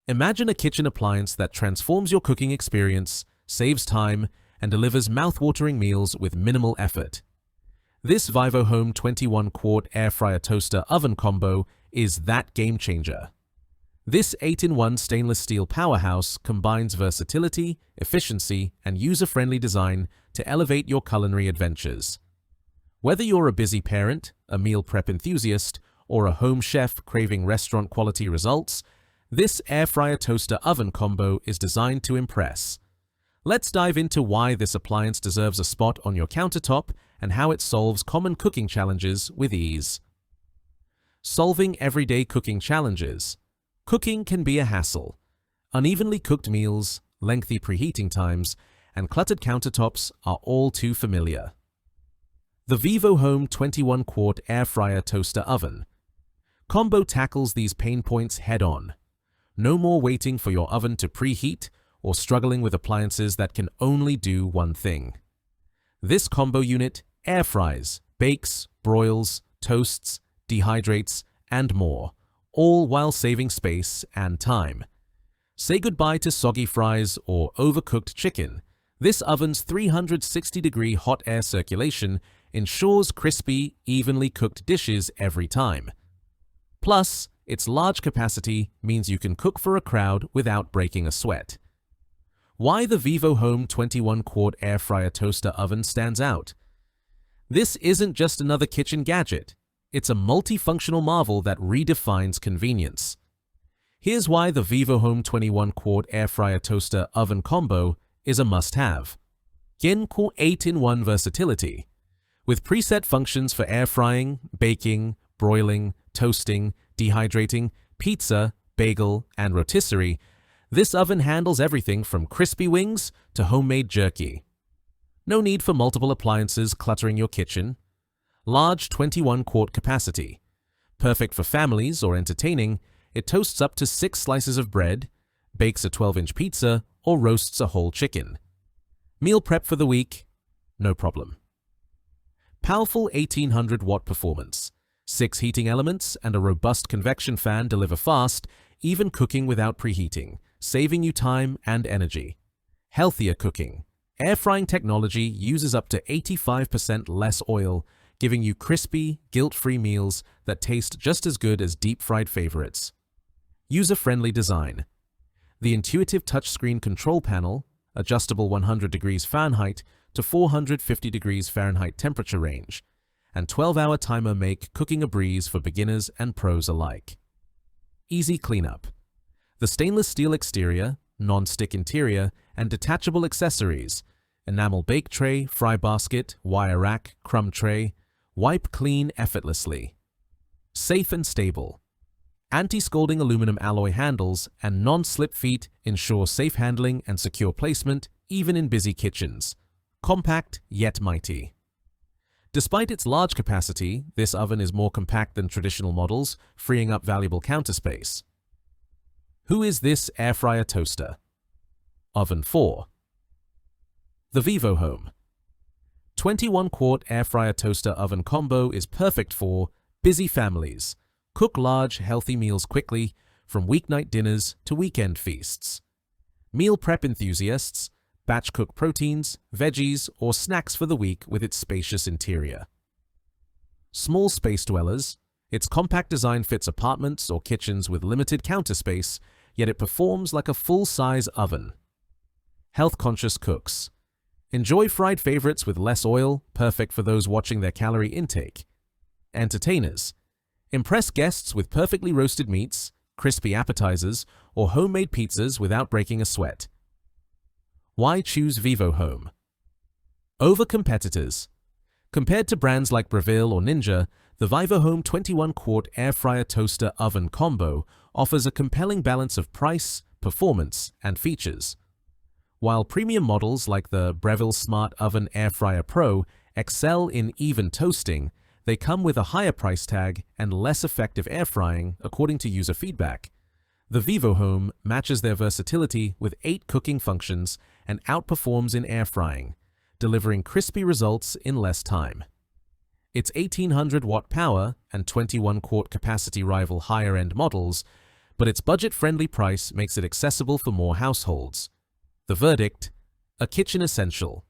Imagine a kitchen appliance that transforms your cooking experience, saves time, and delivers mouth-watering meals with minimal effort. This Vivohome 21-quart air fryer toaster oven combo is that game changer. This 8-in-1 stainless steel powerhouse combines versatility, efficiency, and user-friendly design to elevate your culinary adventures. Whether you're a busy parent, a meal prep enthusiast, or a home chef craving restaurant-quality results, this air fryer toaster oven combo is designed to impress. Let's dive into why this appliance deserves a spot on your countertop and how it solves common cooking challenges with ease. Solving everyday cooking challenges. Cooking can be a hassle. Unevenly cooked meals, lengthy preheating times, and cluttered countertops are all too familiar. The Vivohome 21-quart air fryer toaster oven combo tackles these pain points head-on. No more waiting for your oven to preheat or struggling with appliances that can only do one thing. This combo unit air fries, bakes, broils, toasts, dehydrates, and more, all while saving space and time. Say goodbye to soggy fries or overcooked chicken. This oven's 360-degree hot air circulation ensures crispy, evenly cooked dishes every time. Plus, its large capacity means you can cook for a crowd without breaking a sweat. Why the Vivohome 21-quart air fryer toaster oven stands out? This isn't just another kitchen gadget. It's a multifunctional marvel that redefines convenience. Here's why the Vivohome 21-quart air fryer toaster oven combo is a must-have. 8-in-1 versatility. With preset functions for air frying, baking, broiling, toasting, dehydrating, pizza, bagel, and rotisserie, this oven handles everything from crispy wings to homemade jerky. No need for multiple appliances cluttering your kitchen. Large 21-quart capacity. Perfect for families or entertaining, it toasts up to 6 slices of bread, bakes a 12-inch pizza, or roasts a whole chicken. Meal prep for the week? No problem. Powerful 1800-watt performance. 6 heating elements and a robust convection fan deliver fast, even cooking without preheating, saving you time and energy. Healthier cooking. Air frying technology uses up to 85% less oil, giving you crispy, guilt-free meals that taste just as good as deep-fried favorites. User-friendly design. The intuitive touchscreen control panel, adjustable 100 degrees Fahrenheit to 450 degrees Fahrenheit temperature range, and 12-hour timer make cooking a breeze for beginners and pros alike. Easy cleanup. The stainless steel exterior, non-stick interior, and detachable accessories, enamel bake tray, fry basket, wire rack, crumb tray, wipe clean effortlessly. Safe and stable. Anti-scalding aluminum alloy handles and non-slip feet ensure safe handling and secure placement even in busy kitchens. Compact yet mighty. Despite its large capacity, this oven is more compact than traditional models, freeing up valuable counter space. Who is this air fryer toaster? Oven 4. The Vivohome 21-quart air fryer toaster oven combo is perfect for busy families. Cook large, healthy meals quickly, from weeknight dinners to weekend feasts. Meal prep enthusiasts, batch cook proteins, veggies, or snacks for the week with its spacious interior. Small space dwellers, its compact design fits apartments or kitchens with limited counter space, yet it performs like a full-size oven. Health-conscious cooks. Enjoy fried favorites with less oil, perfect for those watching their calorie intake. Entertainers. Impress guests with perfectly roasted meats, crispy appetizers, or homemade pizzas without breaking a sweat. Why choose Vivohome? Over competitors. Compared to brands like Broils or Ninja, the Vivohome 21-quart air fryer toaster oven combo offers a compelling balance of price, performance, and features. While premium models like the Breville Smart Oven Air Fryer Pro excel in even toasting, they come with a higher price tag and less effective air frying, according to user feedback. The Vivohome matches their versatility with 8 cooking functions and outperforms in air frying, delivering crispy results in less time. Its 1800-watt power and 21-quart capacity rival higher-end models, but its budget-friendly price makes it accessible for more households. The verdict: a kitchen essential.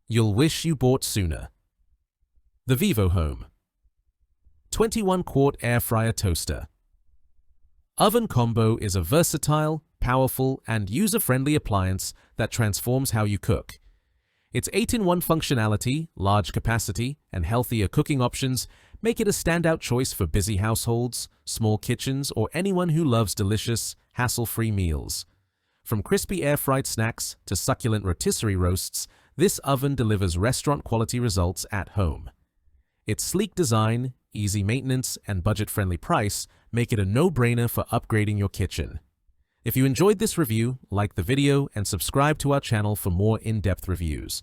You'll wish you bought sooner. The Vivohome 21-quart air fryer toaster. Oven Combo is a versatile, powerful, and user-friendly appliance that transforms how you cook. Its 8-in-1 functionality, large capacity, and healthier cooking options make it a standout choice for busy households, small kitchens, or anyone who loves delicious, hassle-free meals. From crispy air-fried snacks to succulent rotisserie roasts, this oven delivers restaurant-quality results at home. Its sleek design, easy maintenance, and budget-friendly price make it a no-brainer for upgrading your kitchen. If you enjoyed this review, like the video and subscribe to our channel for more in-depth reviews.